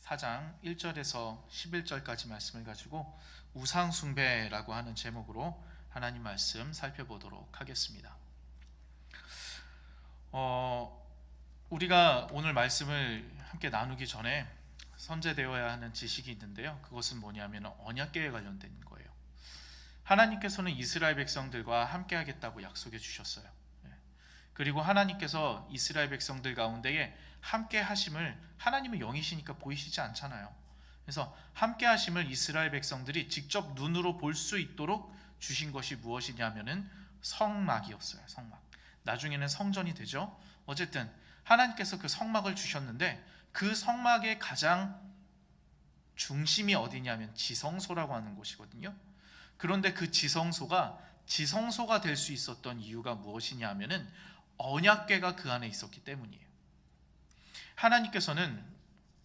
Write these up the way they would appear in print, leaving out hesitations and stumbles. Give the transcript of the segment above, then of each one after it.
4장 1절에서 11절까지 말씀을 가지고 우상숭배라고 하는 제목으로 하나님 말씀 살펴보도록 하겠습니다. 우리가 오늘 말씀을 함께 나누기 전에 선제되어야 하는 지식이 있는데요, 그것은 뭐냐면 언약궤에 관련된 거예요. 하나님께서는 이스라엘 백성들과 함께 하겠다고 약속해 주셨어요. 그리고 하나님께서 이스라엘 백성들 가운데에 함께 하심을, 하나님은 영이시니까 보이시지 않잖아요. 그래서 함께 하심을 이스라엘 백성들이 직접 눈으로 볼 수 있도록 주신 것이 무엇이냐면은 성막이었어요. 성막. 나중에는 성전이 되죠. 어쨌든 하나님께서 그 성막을 주셨는데, 그 성막의 가장 중심이 어디냐면 지성소라고 하는 곳이거든요. 그런데 그 지성소가 될 수 있었던 이유가 무엇이냐면은 언약궤가 그 안에 있었기 때문이에요. 하나님께서는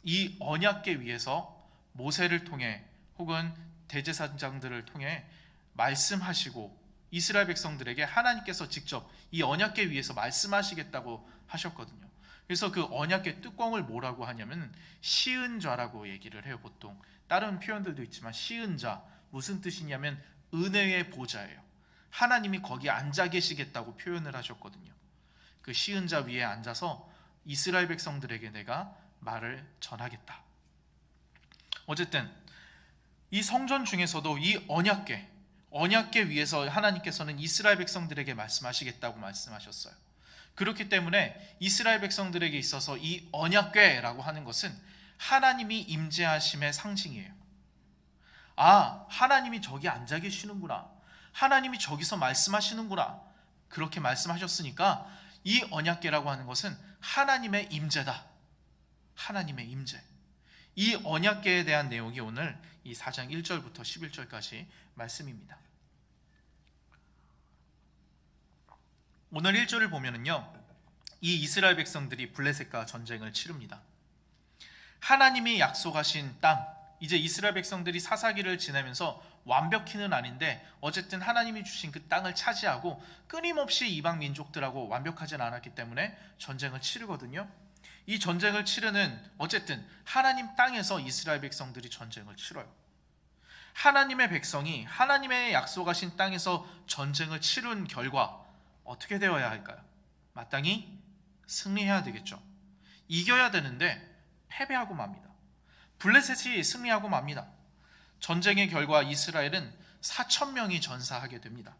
이 언약궤 위에서 모세를 통해 혹은 대제사장들을 통해 말씀하시고 이스라엘 백성들에게 하나님께서 직접 이 언약궤 위에서 말씀하시겠다고 하셨거든요. 그래서 그 언약궤 뚜껑을 뭐라고 하냐면 시은좌라고 얘기를 해요. 보통 다른 표현들도 있지만 시은좌, 무슨 뜻이냐면 은혜의 보좌예요. 하나님이 거기 앉아 계시겠다고 표현을 하셨거든요. 그 시은좌 위에 앉아서 이스라엘 백성들에게 내가 말을 전하겠다. 어쨌든 이 성전 중에서도 이 언약궤 위에서 하나님께서는 이스라엘 백성들에게 말씀하시겠다고 말씀하셨어요. 그렇기 때문에 이스라엘 백성들에게 있어서 이 언약궤라고 하는 것은 하나님이 임재하심의 상징이에요. 아, 하나님이 저기 앉아 계시는구나, 하나님이 저기서 말씀하시는구나, 그렇게 말씀하셨으니까 이 언약궤라고 하는 것은 하나님의 임재다. 하나님의 임재. 이 언약궤에 대한 내용이 오늘 이 4장 1절부터 11절까지 말씀입니다. 오늘 1절을 보면은요, 이 이스라엘 백성들이 블레셋과 전쟁을 치릅니다. 하나님이 약속하신 땅, 이제 이스라엘 백성들이 사사기를 지내면서 완벽히는 아닌데 어쨌든 하나님이 주신 그 땅을 차지하고 끊임없이 이방 민족들하고 완벽하진 않았기 때문에 전쟁을 치르거든요. 이 전쟁을 치르는, 어쨌든 하나님 땅에서 이스라엘 백성들이 전쟁을 치러요. 하나님의 백성이 하나님의 약속하신 땅에서 전쟁을 치른 결과 어떻게 되어야 할까요? 마땅히 승리해야 되겠죠. 이겨야 되는데 패배하고 맙니다. 블레셋이 승리하고 맙니다. 전쟁의 결과 이스라엘은 4,000명이 전사하게 됩니다.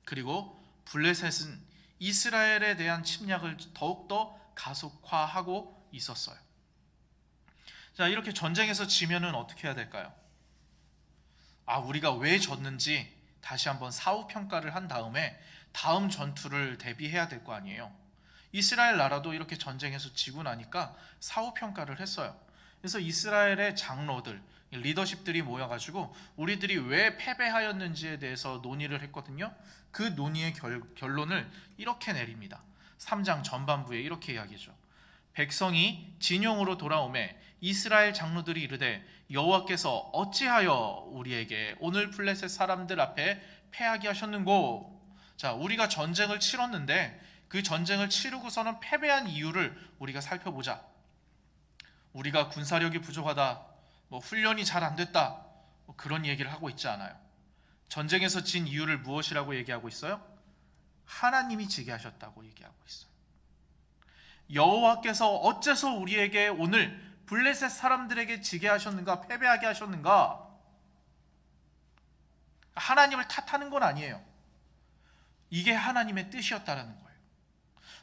그리고 블레셋은 이스라엘에 대한 침략을 더욱더 가속화하고 있었어요. 자, 이렇게 전쟁에서 지면은 어떻게 해야 될까요? 우리가 왜 졌는지 다시 한번 사후평가를 한 다음에 다음 전투를 대비해야 될 거 아니에요. 이스라엘 나라도 이렇게 전쟁에서 지고 나니까 사후평가를 했어요. 그래서 이스라엘의 장로들, 리더십들이 모여가지고 우리들이 왜 패배하였는지에 대해서 논의를 했거든요. 그 논의의 결론을 이렇게 내립니다. 3장 전반부에 이렇게 이야기죠. 백성이 진영으로 돌아오매 이스라엘 장로들이 이르되 여호와께서 어찌하여 우리에게 오늘 블레셋 사람들 앞에 패하게 하셨는고. 자, 우리가 전쟁을 치렀는데 그 전쟁을 치르고서는 패배한 이유를 우리가 살펴보자. 우리가 군사력이 부족하다, 훈련이 잘 안 됐다, 그런 얘기를 하고 있지 않아요. 전쟁에서 진 이유를 무엇이라고 얘기하고 있어요? 하나님이 지게 하셨다고 얘기하고 있어요. 여호와께서 어째서 우리에게 오늘 블레셋 사람들에게 지게 하셨는가, 패배하게 하셨는가? 하나님을 탓하는 건 아니에요. 이게 하나님의 뜻이었다라는 거예요.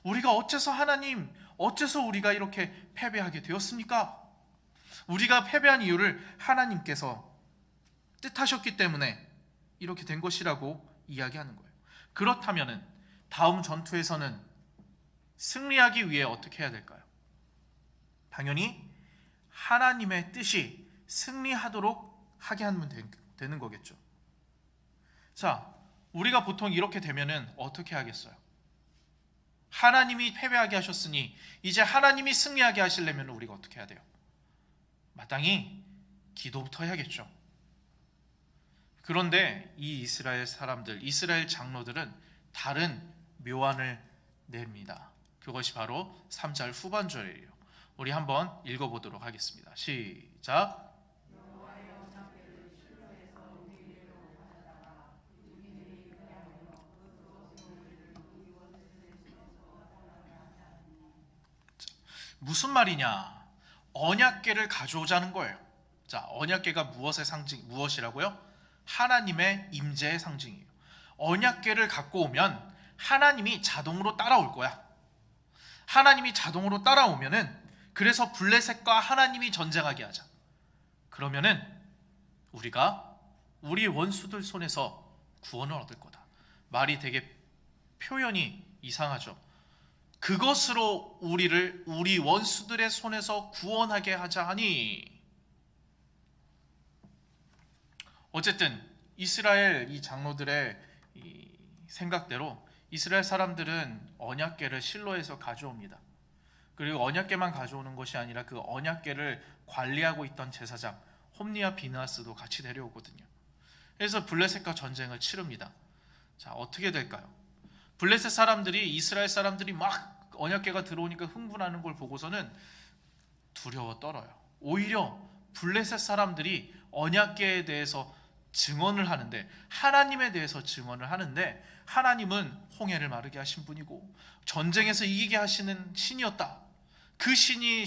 우리가 어째서 우리가 이렇게 패배하게 되었습니까? 우리가 패배한 이유를 하나님께서 뜻하셨기 때문에 이렇게 된 것이라고 이야기하는 거예요. 그렇다면 다음 전투에서는 승리하기 위해 어떻게 해야 될까요? 당연히 하나님의 뜻이 승리하도록 하게 하면 되는 거겠죠. 자, 우리가 보통 이렇게 되면은 어떻게 하겠어요? 하나님이 패배하게 하셨으니 이제 하나님이 승리하게 하시려면 우리가 어떻게 해야 돼요? 마땅히 기도부터 해야겠죠. 그런데 이 이스라엘 사람들, 이스라엘 장로들은 다른 묘안을 냅니다. 그것이 바로 3절 후반절이에요. 우리 한번 읽어보도록 하겠습니다. 시작. 무슨 말이냐? 언약궤를 가져오자는 거예요. 자, 언약궤가 무엇이라고요? 하나님의 임재의 상징이에요. 언약궤를 갖고 오면 하나님이 자동으로 따라올 거야. 하나님이 자동으로 따라오면은 그래서 블레셋과 하나님이 전쟁하게 하자. 그러면은 우리가 우리 원수들 손에서 구원을 얻을 거다. 말이 되게 표현이 이상하죠. 그것으로 우리 원수들의 손에서 구원하게 하자 하니. 어쨌든 이스라엘 이 장로들의 이 생각대로 이스라엘 사람들은 언약궤를 실로에서 가져옵니다. 그리고 언약궤만 가져오는 것이 아니라 그 언약궤를 관리하고 있던 제사장 홈니와 비느하스도 같이 데려오거든요. 그래서 블레셋과 전쟁을 치릅니다. 자, 어떻게 될까요? 블레셋 사람들이 이스라엘 사람들이 막 언약궤가 들어오니까 흥분하는 걸 보고서는 두려워 떨어요. 오히려 블레셋 사람들이 언약궤에 대해서 증언을 하는데, 하나님에 대해서 증언을 하는데, 하나님은 홍해를 마르게 하신 분이고 전쟁에서 이기게 하시는 신이었다. 그 신의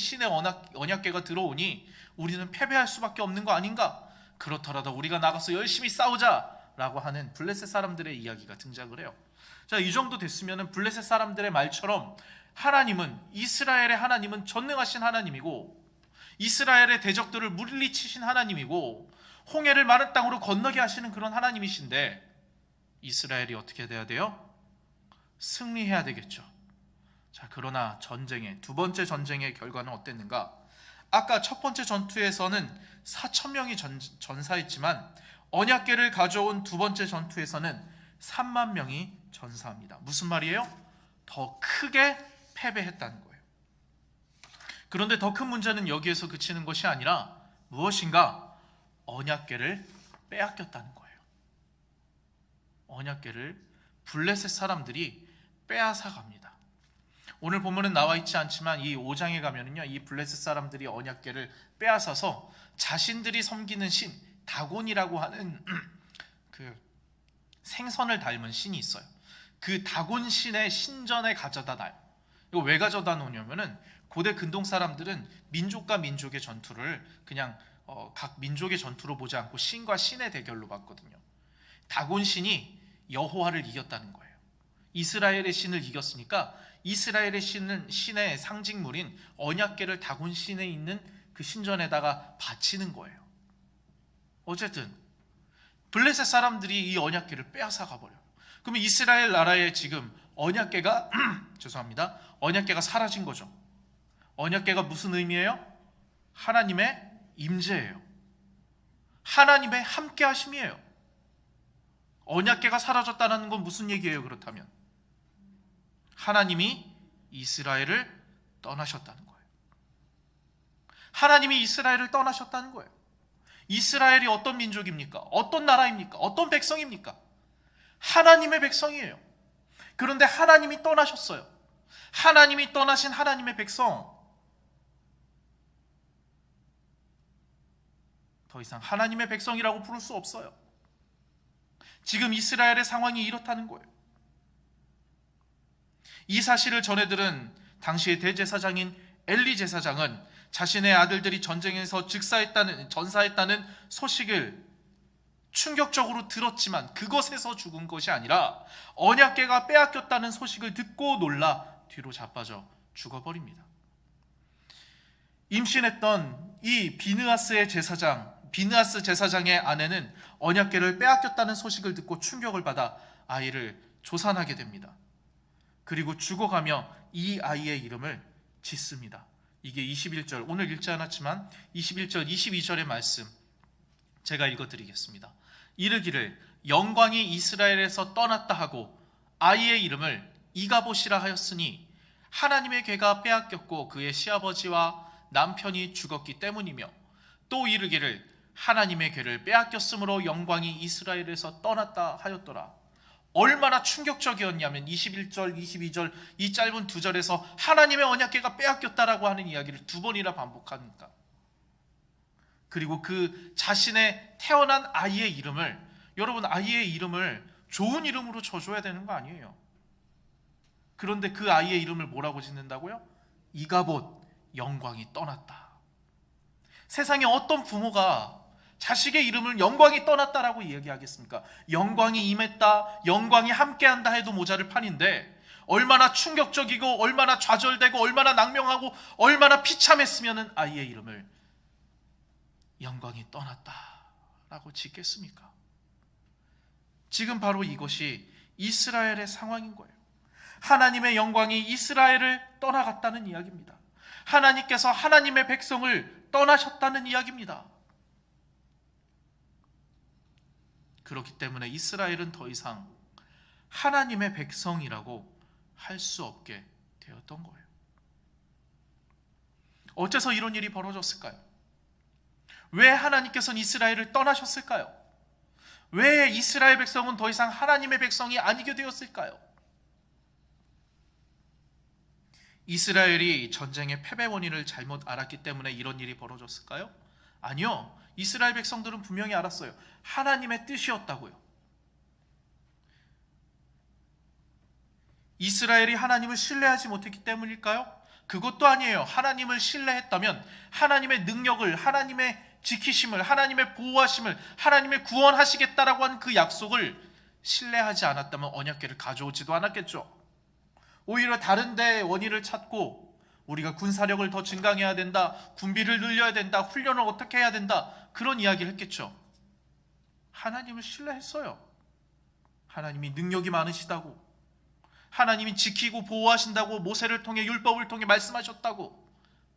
언약궤가 들어오니 우리는 패배할 수밖에 없는 거 아닌가? 그렇더라도 우리가 나가서 열심히 싸우자라고 하는 블레셋 사람들의 이야기가 등장을 해요. 자, 이 정도 됐으면 블레셋 사람들의 말처럼 이스라엘의 하나님은 전능하신 하나님이고 이스라엘의 대적들을 물리치신 하나님이고 홍해를 마른 땅으로 건너게 하시는 그런 하나님이신데, 이스라엘이 어떻게 돼야 돼요? 승리해야 되겠죠. 자, 그러나 두 번째 전쟁의 결과는 어땠는가? 아까 첫 번째 전투에서는 4,000명이 전사했지만 언약궤를 가져온 두 번째 전투에서는 3만 명이 전사합니다. 무슨 말이에요? 더 크게 패배했다는 거예요. 그런데 더 큰 문제는 여기에서 그치는 것이 아니라 무엇인가? 언약궤를 빼앗겼다는 거예요. 언약궤를 블레셋 사람들이 빼앗아 갑니다. 오늘 본문은 나와 있지 않지만 이 5장에 가면은요, 이 블레셋 사람들이 언약궤를 빼앗아서 자신들이 섬기는 신 다곤이라고 하는 그 생선을 닮은 신이 있어요. 그 다곤 신의 신전에 가져다 놔요. 이거 왜 가져다 놓냐면은 고대 근동 사람들은 민족과 민족의 전투를 그냥 각 민족의 전투로 보지 않고 신과 신의 대결로 봤거든요. 다곤 신이 여호와를 이겼다는 거예요. 이스라엘의 신을 이겼으니까 이스라엘의 신의 상징물인 언약궤를 다곤 신에 있는 그 신전에다가 바치는 거예요. 어쨌든 블레셋 사람들이 이 언약궤를 빼앗아 가버려요. 그러면 이스라엘 나라에 지금 언약궤가 죄송합니다. 언약궤가 사라진 거죠. 언약궤가 무슨 의미예요? 하나님의 임재예요. 하나님의 함께 하심이에요. 언약궤가 사라졌다는 건 무슨 얘기예요? 그렇다면 하나님이 이스라엘을 떠나셨다는 거예요. 하나님이 이스라엘을 떠나셨다는 거예요. 이스라엘이 어떤 민족입니까? 어떤 나라입니까? 어떤 백성입니까? 하나님의 백성이에요. 그런데 하나님이 떠나셨어요. 하나님이 떠나신 하나님의 백성, 더 이상 하나님의 백성이라고 부를 수 없어요. 지금 이스라엘의 상황이 이렇다는 거예요. 이 사실을 전해들은 당시의 대제사장인 엘리 제사장은 자신의 아들들이 전쟁에서 전사했다는 소식을 충격적으로 들었지만 그것에서 죽은 것이 아니라 언약궤가 빼앗겼다는 소식을 듣고 놀라 뒤로 자빠져 죽어버립니다. 임신했던 이 비느하스 제사장의 아내는 언약궤를 빼앗겼다는 소식을 듣고 충격을 받아 아이를 조산하게 됩니다. 그리고 죽어가며 이 아이의 이름을 짓습니다. 이게 21절, 오늘 읽지 않았지만 21절, 22절의 말씀 제가 읽어드리겠습니다. 이르기를 영광이 이스라엘에서 떠났다 하고 아이의 이름을 이가봇이라 하였으니 하나님의 궤가 빼앗겼고 그의 시아버지와 남편이 죽었기 때문이며, 또 이르기를 하나님의 궤를 빼앗겼으므로 영광이 이스라엘에서 떠났다 하였더라. 얼마나 충격적이었냐면 21절, 22절 이 짧은 두 절에서 하나님의 언약궤가 빼앗겼다라고 하는 이야기를 두 번이나 반복하니까, 그리고 그 자신의 태어난 아이의 이름을, 여러분 아이의 이름을 좋은 이름으로 줘줘야 되는 거 아니에요. 그런데 그 아이의 이름을 뭐라고 짓는다고요? 이가봇, 영광이 떠났다. 세상에 어떤 부모가 자식의 이름을 영광이 떠났다라고 이야기하겠습니까? 영광이 임했다, 영광이 함께한다 해도 모자를 판인데, 얼마나 충격적이고 얼마나 좌절되고 얼마나 낭명하고 얼마나 비참했으면 아이의 이름을 영광이 떠났다라고 짓겠습니까? 지금 바로 이것이 이스라엘의 상황인 거예요. 하나님의 영광이 이스라엘을 떠나갔다는 이야기입니다. 하나님께서 하나님의 백성을 떠나셨다는 이야기입니다. 그렇기 때문에 이스라엘은 더 이상 하나님의 백성이라고 할 수 없게 되었던 거예요. 어째서 이런 일이 벌어졌을까요? 왜 하나님께서는 이스라엘을 떠나셨을까요? 왜 이스라엘 백성은 더 이상 하나님의 백성이 아니게 되었을까요? 이스라엘이 전쟁의 패배 원인을 잘못 알았기 때문에 이런 일이 벌어졌을까요? 아니요. 이스라엘 백성들은 분명히 알았어요. 하나님의 뜻이었다고요. 이스라엘이 하나님을 신뢰하지 못했기 때문일까요? 그것도 아니에요. 하나님을 신뢰했다면 하나님의 능력을, 하나님의 지키심을, 하나님의 보호하심을, 하나님의 구원하시겠다라고 한 그 약속을 신뢰하지 않았다면 언약궤를 가져오지도 않았겠죠. 오히려 다른 데 원인을 찾고 우리가 군사력을 더 증강해야 된다, 군비를 늘려야 된다, 훈련을 어떻게 해야 된다, 그런 이야기를 했겠죠. 하나님을 신뢰했어요. 하나님이 능력이 많으시다고, 하나님이 지키고 보호하신다고 모세를 통해, 율법을 통해 말씀하셨다고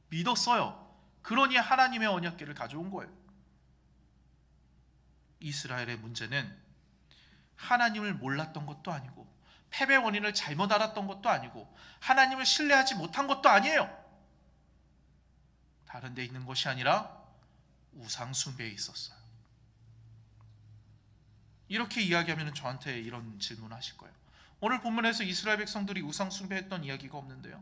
믿었어요. 그러니 하나님의 언약궤를 가져온 거예요. 이스라엘의 문제는 하나님을 몰랐던 것도 아니고 패배 원인을 잘못 알았던 것도 아니고 하나님을 신뢰하지 못한 것도 아니에요. 다른 데 있는 것이 아니라 우상 숭배에 있었어요. 이렇게 이야기하면 저한테 이런 질문을 하실 거예요. 오늘 본문에서 이스라엘 백성들이 우상 숭배했던 이야기가 없는데요.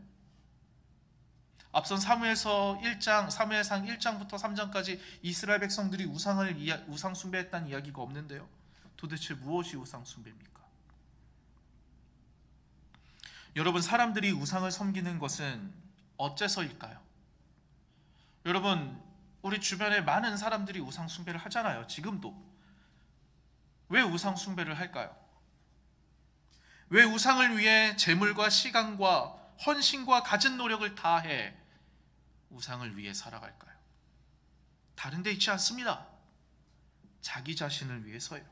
앞선 사무엘상 1장부터 3장까지 이스라엘 백성들이 우상 숭배했다는 이야기가 없는데요. 도대체 무엇이 우상 숭배입니까? 여러분, 사람들이 우상을 섬기는 것은 어째서일까요? 여러분, 우리 주변에 많은 사람들이 우상 숭배를 하잖아요. 지금도. 왜 우상 숭배를 할까요? 왜 우상을 위해 재물과 시간과 헌신과 갖은 노력을 다해 우상을 위해 살아갈까요? 다른 데 있지 않습니다. 자기 자신을 위해서요.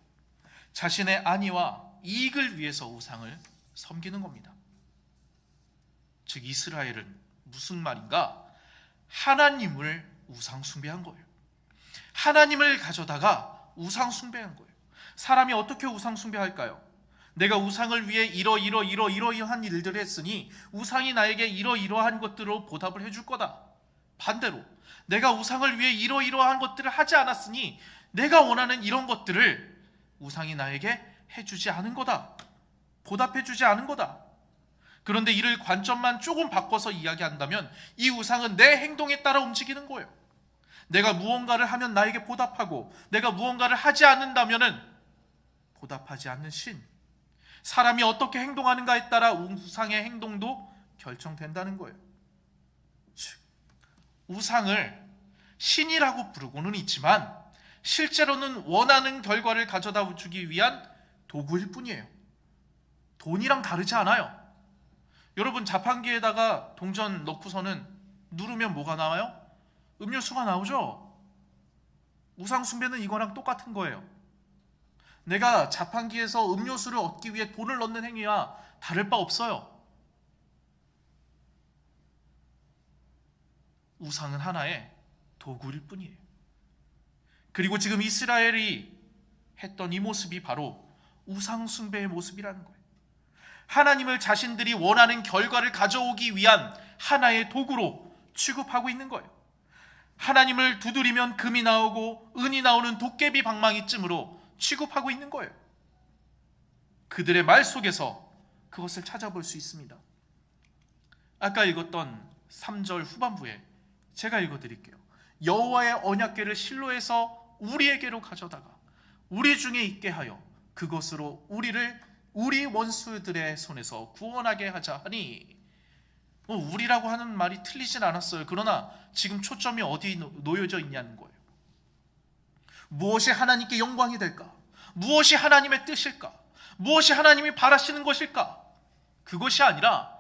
자신의 안위와 이익을 위해서 우상을 섬기는 겁니다. 즉 이스라엘은 무슨 말인가? 하나님을 우상 숭배한 거예요. 하나님을 가져다가 우상 숭배한 거예요. 사람이 어떻게 우상 숭배할까요? 내가 우상을 위해 이러이러한 일들을 했으니 우상이 나에게 이러이러한 것들로 보답을 해줄 거다. 반대로 내가 우상을 위해 이러이러한 것들을 하지 않았으니 내가 원하는 이런 것들을 우상이 나에게 해주지 않은 거다. 보답해주지 않은 거다. 그런데 이를 관점만 조금 바꿔서 이야기한다면 이 우상은 내 행동에 따라 움직이는 거예요. 내가 무언가를 하면 나에게 보답하고 내가 무언가를 하지 않는다면 보답하지 않는 신. 사람이 어떻게 행동하는가에 따라 우상의 행동도 결정된다는 거예요. 즉, 우상을 신이라고 부르고는 있지만 실제로는 원하는 결과를 가져다 주기 위한 도구일 뿐이에요. 돈이랑 다르지 않아요. 여러분, 자판기에다가 동전 넣고서는 누르면 뭐가 나와요? 음료수가 나오죠? 우상 숭배는 이거랑 똑같은 거예요. 내가 자판기에서 음료수를 얻기 위해 돈을 넣는 행위와 다를 바 없어요. 우상은 하나의 도구일 뿐이에요. 그리고 지금 이스라엘이 했던 이 모습이 바로 우상 숭배의 모습이라는 거예요. 하나님을 자신들이 원하는 결과를 가져오기 위한 하나의 도구로 취급하고 있는 거예요. 하나님을 두드리면 금이 나오고 은이 나오는 도깨비 방망이쯤으로 취급하고 있는 거예요. 그들의 말 속에서 그것을 찾아볼 수 있습니다. 아까 읽었던 3절 후반부에 제가 읽어드릴게요. 여호와의 언약궤를 실로에서 우리에게로 가져다가 우리 중에 있게 하여 그것으로 우리를 우리 원수들의 손에서 구원하게 하자 하니, 우리라고 하는 말이 틀리진 않았어요. 그러나 지금 초점이 어디 놓여져 있냐는 거예요. 무엇이 하나님께 영광이 될까? 무엇이 하나님의 뜻일까? 무엇이 하나님이 바라시는 것일까? 그것이 아니라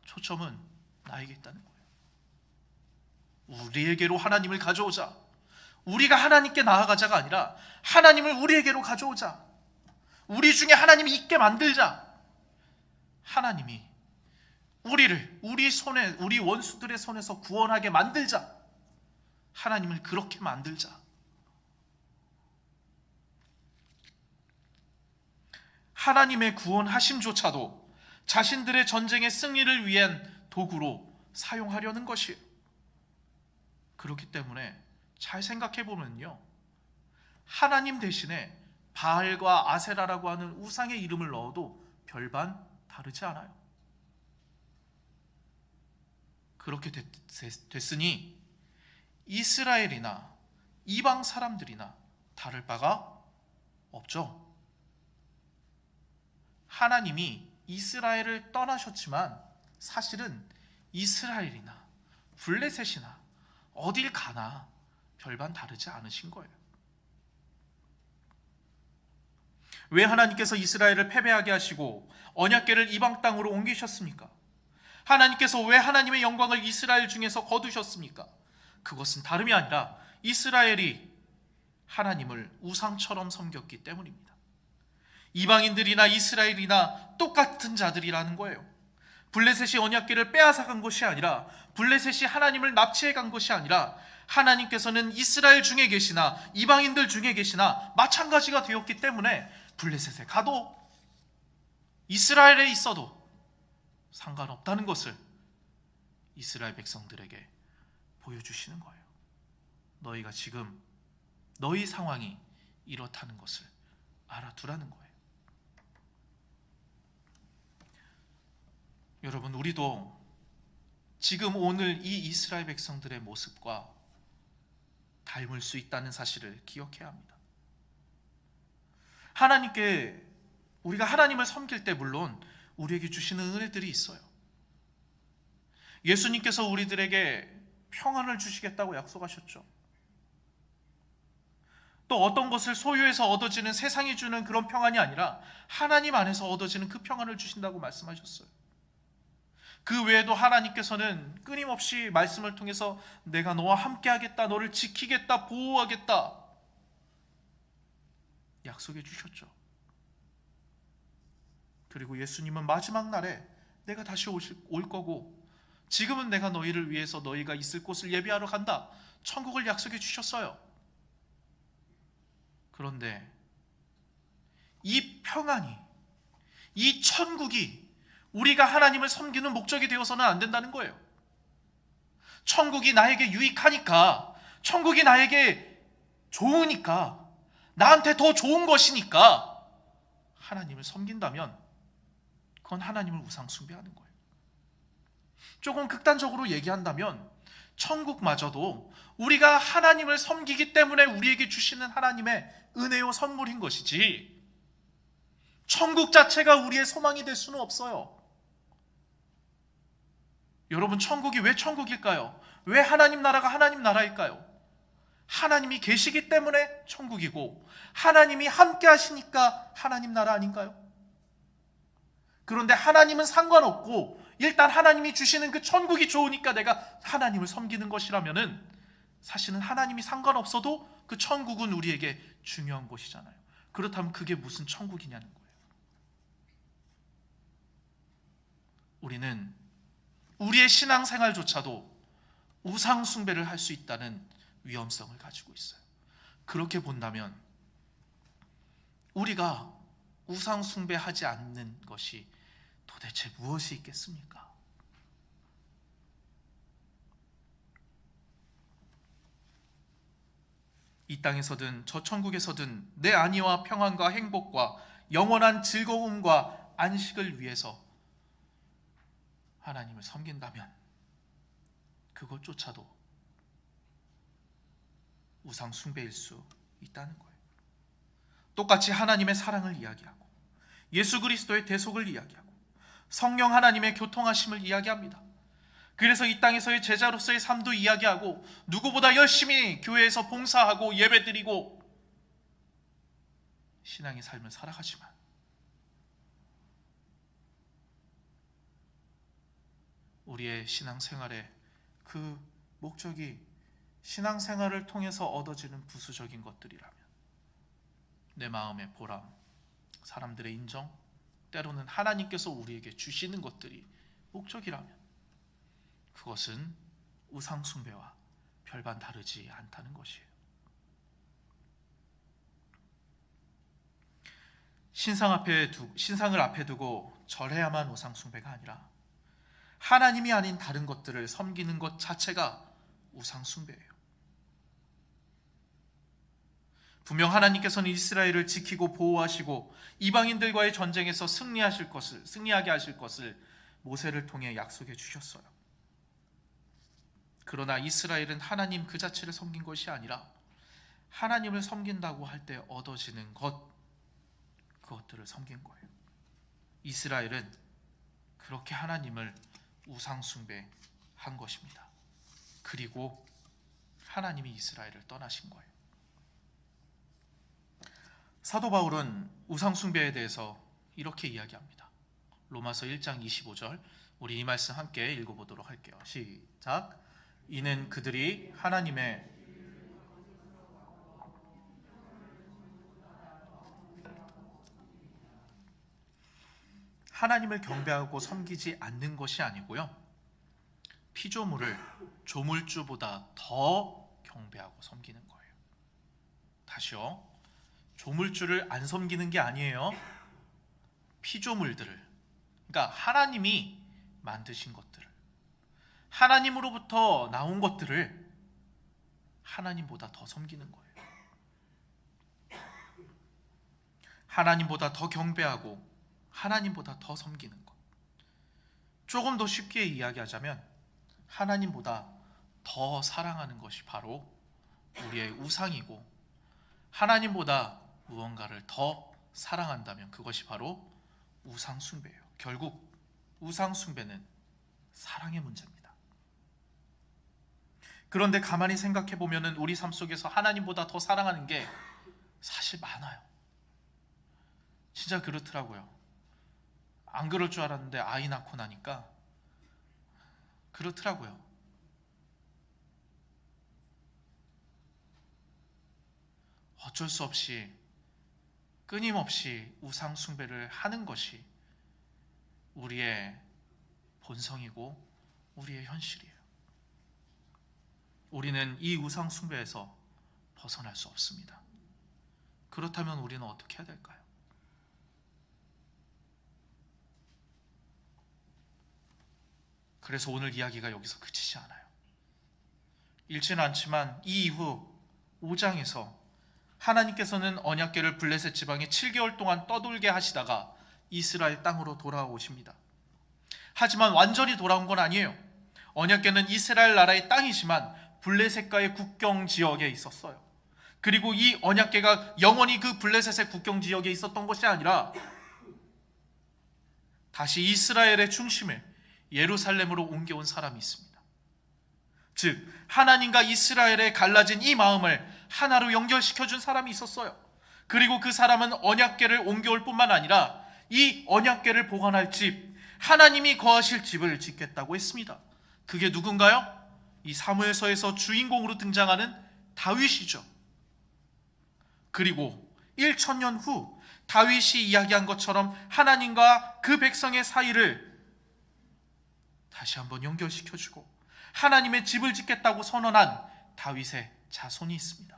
초점은 나에게 있다는 거예요. 우리에게로 하나님을 가져오자. 우리가 하나님께 나아가자가 아니라 하나님을 우리에게로 가져오자. 우리 중에 하나님이 있게 만들자. 하나님이 우리를 우리 원수들의 손에서 구원하게 만들자. 하나님을 그렇게 만들자. 하나님의 구원하심조차도 자신들의 전쟁의 승리를 위한 도구로 사용하려는 것이에요. 그렇기 때문에 잘 생각해 보면요, 하나님 대신에 바알과 아세라라고 하는 우상의 이름을 넣어도 별반 다르지 않아요. 그렇게 됐으니 이스라엘이나 이방 사람들이나 다를 바가 없죠. 하나님이 이스라엘을 떠나셨지만 사실은 이스라엘이나 블레셋이나 어딜 가나 별반 다르지 않으신 거예요. 왜 하나님께서 이스라엘을 패배하게 하시고 언약궤를 이방 땅으로 옮기셨습니까? 하나님께서 왜 하나님의 영광을 이스라엘 중에서 거두셨습니까? 그것은 다름이 아니라 이스라엘이 하나님을 우상처럼 섬겼기 때문입니다. 이방인들이나 이스라엘이나 똑같은 자들이라는 거예요. 블레셋이 언약궤를 빼앗아간 것이 아니라, 블레셋이 하나님을 납치해 간 것이 아니라, 하나님께서는 이스라엘 중에 계시나 이방인들 중에 계시나 마찬가지가 되었기 때문에 블레셋에 가도 이스라엘에 있어도 상관없다는 것을 이스라엘 백성들에게 보여주시는 거예요. 너희가 지금 너희 상황이 이렇다는 것을 알아두라는 거예요. 여러분, 우리도 지금 오늘 이 이스라엘 백성들의 모습과 닮을 수 있다는 사실을 기억해야 합니다. 하나님께, 우리가 하나님을 섬길 때 물론 우리에게 주시는 은혜들이 있어요. 예수님께서 우리들에게 평안을 주시겠다고 약속하셨죠. 또 어떤 것을 소유해서 얻어지는 세상이 주는 그런 평안이 아니라 하나님 안에서 얻어지는 그 평안을 주신다고 말씀하셨어요. 그 외에도 하나님께서는 끊임없이 말씀을 통해서 내가 너와 함께 하겠다, 너를 지키겠다, 보호하겠다 약속해 주셨죠. 그리고 예수님은 마지막 날에 내가 다시 올 거고, 지금은 내가 너희를 위해서 너희가 있을 곳을 예비하러 간다, 천국을 약속해 주셨어요. 그런데 이 평안이, 이 천국이 우리가 하나님을 섬기는 목적이 되어서는 안 된다는 거예요. 천국이 나에게 유익하니까, 천국이 나에게 좋으니까, 나한테 더 좋은 것이니까 하나님을 섬긴다면 그건 하나님을 우상 숭배하는 거예요. 조금 극단적으로 얘기한다면 천국마저도 우리가 하나님을 섬기기 때문에 우리에게 주시는 하나님의 은혜요 선물인 것이지, 천국 자체가 우리의 소망이 될 수는 없어요. 여러분, 천국이 왜 천국일까요? 왜 하나님 나라가 하나님 나라일까요? 하나님이 계시기 때문에 천국이고, 하나님이 함께 하시니까 하나님 나라 아닌가요? 그런데 하나님은 상관없고 일단 하나님이 주시는 그 천국이 좋으니까 내가 하나님을 섬기는 것이라면은, 사실은 하나님이 상관없어도 그 천국은 우리에게 중요한 것이잖아요. 그렇다면 그게 무슨 천국이냐는 거예요. 우리는 우리의 신앙생활조차도 우상 숭배를 할 수 있다는 위험성을 가지고 있어요. 그렇게 본다면 우리가 우상 숭배하지 않는 것이 도대체 무엇이 있겠습니까? 이 땅에서든 저 천국에서든 내 안위와 평안과 행복과 영원한 즐거움과 안식을 위해서 하나님을 섬긴다면 그것조차도 우상 숭배일 수 있다는 거예요. 똑같이 하나님의 사랑을 이야기하고 예수 그리스도의 대속을 이야기하고 성령 하나님의 교통하심을 이야기합니다. 그래서 이 땅에서의 제자로서의 삶도 이야기하고 누구보다 열심히 교회에서 봉사하고 예배드리고 신앙의 삶을 살아가지만 우리의 신앙생활의 그 목적이 신앙생활을 통해서 얻어지는 부수적인 것들이라면, 내 마음의 보람, 사람들의 인정, 때로는 하나님께서 우리에게 주시는 것들이 목적이라면 그것은 우상 숭배와 별반 다르지 않다는 것이에요. 신상을 앞에 두고 절해야만 우상 숭배가 아니라 하나님이 아닌 다른 것들을 섬기는 것 자체가 우상 숭배예요. 분명 하나님께서는 이스라엘을 지키고 보호하시고 이방인들과의 전쟁에서 승리하게 하실 것을 모세를 통해 약속해 주셨어요. 그러나 이스라엘은 하나님 그 자체를 섬긴 것이 아니라 하나님을 섬긴다고 할 때 얻어지는 그것들을 섬긴 거예요. 이스라엘은 그렇게 하나님을 우상 숭배한 것입니다. 그리고 하나님이 이스라엘을 떠나신 거예요. 사도 바울은 우상 숭배에 대해서 이렇게 이야기합니다. 로마서 1장 25절, 우리 이 말씀 함께 읽어보도록 할게요. 시작. 이는 그들이 하나님을 경배하고 섬기지 않는 것이 아니고요, 피조물을 조물주보다 더 경배하고 섬기는 거예요. 다시요, 조물주를 안 섬기는 게 아니에요. 피조물들을, 그러니까 하나님이 만드신 것들을, 하나님으로부터 나온 것들을 하나님보다 더 섬기는 거예요. 하나님보다 더 경배하고 하나님보다 더 섬기는 것. 조금 더 쉽게 이야기하자면 하나님보다 더 사랑하는 것이 바로 우리의 우상이고, 하나님보다 무언가를 더 사랑한다면 그것이 바로 우상 숭배예요. 결국 우상 숭배는 사랑의 문제입니다. 그런데 가만히 생각해 보면 우리 삶 속에서 하나님보다 더 사랑하는 게 사실 많아요. 진짜 그렇더라고요. 안 그럴 줄 알았는데 아이 낳고 나니까 그렇더라고요. 어쩔 수 없이 끊임없이 우상 숭배를 하는 것이 우리의 본성이고 우리의 현실이에요. 우리는 이 우상 숭배에서 벗어날 수 없습니다. 그렇다면 우리는 어떻게 해야 될까요? 그래서 오늘 이야기가 여기서 그치지 않아요. 읽지는 않지만 이 이후 5장에서 하나님께서는 언약궤를 블레셋 지방에 7개월 동안 떠돌게 하시다가 이스라엘 땅으로 돌아오십니다. 하지만 완전히 돌아온 건 아니에요. 언약궤는 이스라엘 나라의 땅이지만 블레셋과의 국경 지역에 있었어요. 그리고 이 언약궤가 영원히 그 블레셋의 국경 지역에 있었던 것이 아니라 다시 이스라엘의 중심에 예루살렘으로 옮겨온 사람이 있습니다. 즉 하나님과 이스라엘에 갈라진 이 마음을 하나로 연결시켜준 사람이 있었어요. 그리고 그 사람은 언약궤를 옮겨올 뿐만 아니라 이 언약궤를 보관할 집, 하나님이 거하실 집을 짓겠다고 했습니다. 그게 누군가요? 이 사무엘서에서 주인공으로 등장하는 다윗이죠. 그리고 1000년 후 다윗이 이야기한 것처럼 하나님과 그 백성의 사이를 다시 한번 연결시켜주고 하나님의 집을 짓겠다고 선언한 다윗의 자손이 있습니다.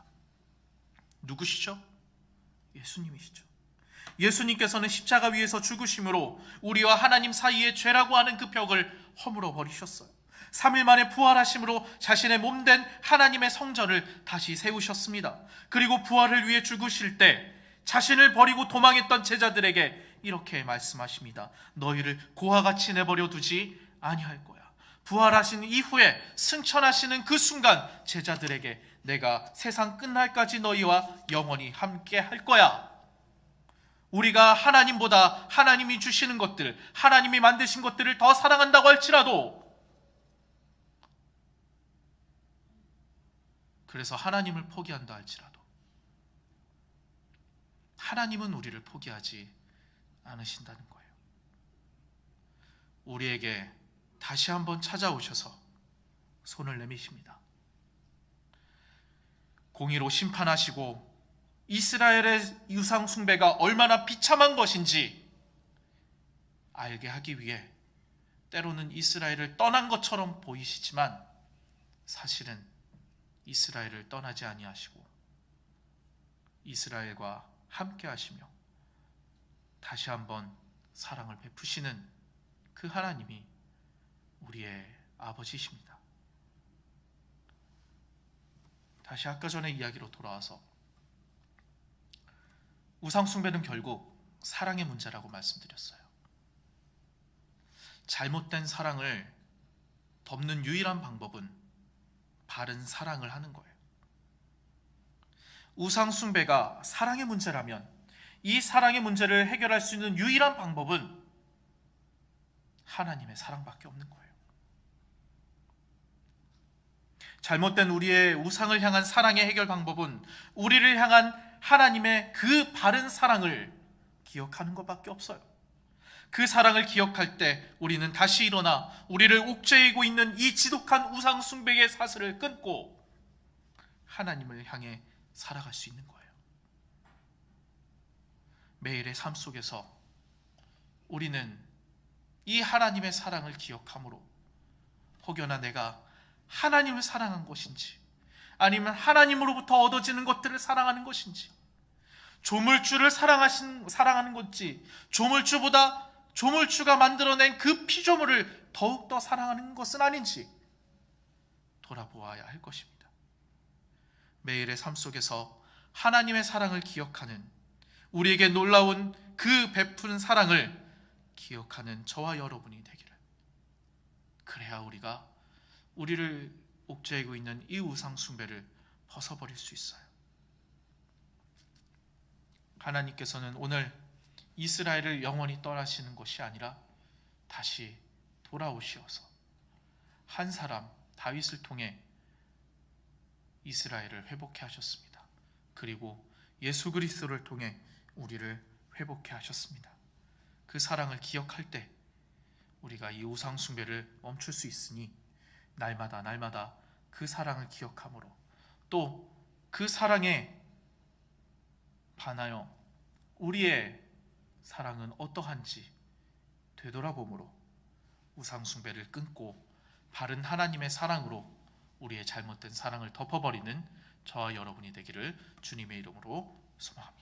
누구시죠? 예수님이시죠. 예수님께서는 십자가 위에서 죽으심으로 우리와 하나님 사이의 죄라고 하는 그 벽을 허물어 버리셨어요. 3일 만에 부활하심으로 자신의 몸된 하나님의 성전을 다시 세우셨습니다. 그리고 부활을 위해 죽으실 때 자신을 버리고 도망했던 제자들에게 이렇게 말씀하십니다. 너희를 고와 같이 내버려 두지 아니할 거야. 부활하신 이후에 승천하시는 그 순간 제자들에게 내가 세상 끝날까지 너희와 영원히 함께 할 거야. 우리가 하나님보다 하나님이 주시는 것들, 하나님이 만드신 것들을 더 사랑한다고 할지라도, 그래서 하나님을 포기한다 할지라도 하나님은 우리를 포기하지 않으신다는 거예요. 우리에게 다시 한번 찾아오셔서 손을 내미십니다. 공의로 심판하시고 이스라엘의 유상 숭배가 얼마나 비참한 것인지 알게 하기 위해 때로는 이스라엘을 떠난 것처럼 보이시지만 사실은 이스라엘을 떠나지 아니하시고 이스라엘과 함께 하시며 다시 한번 사랑을 베푸시는 그 하나님이 우리의 아버지십니다. 다시 아까 전의 이야기로 돌아와서 우상숭배는 결국 사랑의 문제라고 말씀드렸어요. 잘못된 사랑을 덮는 유일한 방법은 바른 사랑을 하는 거예요. 우상숭배가 사랑의 문제라면 이 사랑의 문제를 해결할 수 있는 유일한 방법은 하나님의 사랑밖에 없는 거예요. 잘못된 우리의 우상을 향한 사랑의 해결 방법은 우리를 향한 하나님의 그 바른 사랑을 기억하는 것밖에 없어요. 그 사랑을 기억할 때 우리는 다시 일어나 우리를 옥죄이고 있는 이 지독한 우상 숭배의 사슬을 끊고 하나님을 향해 살아갈 수 있는 거예요. 매일의 삶 속에서 우리는 이 하나님의 사랑을 기억함으로 혹여나 내가 하나님을 사랑한 것인지 아니면 하나님으로부터 얻어지는 것들을 사랑하는 것인지, 조물주를 사랑하는 건지, 조물주가 만들어낸 그 피조물을 더욱더 사랑하는 것은 아닌지 돌아보아야 할 것입니다. 매일의 삶 속에서 하나님의 사랑을 기억하는, 우리에게 놀라운 그 베푼 사랑을 기억하는 저와 여러분이 되기를, 그래야 우리를 옥죄이고 있는 이 우상 숭배를 벗어버릴 수 있어요. 하나님께서는 오늘 이스라엘을 영원히 떠나시는 것이 아니라 다시 돌아오시어서 한 사람 다윗을 통해 이스라엘을 회복해 하셨습니다. 그리고 예수 그리스도를 통해 우리를 회복해 하셨습니다. 그 사랑을 기억할 때 우리가 이 우상 숭배를 멈출 수 있으니 날마다 그 사랑을 기억함으로, 또 그 사랑에 반하여 우리의 사랑은 어떠한지 되돌아보므로 우상 숭배를 끊고 바른 하나님의 사랑으로 우리의 잘못된 사랑을 덮어버리는 저와 여러분이 되기를 주님의 이름으로 소망합니다.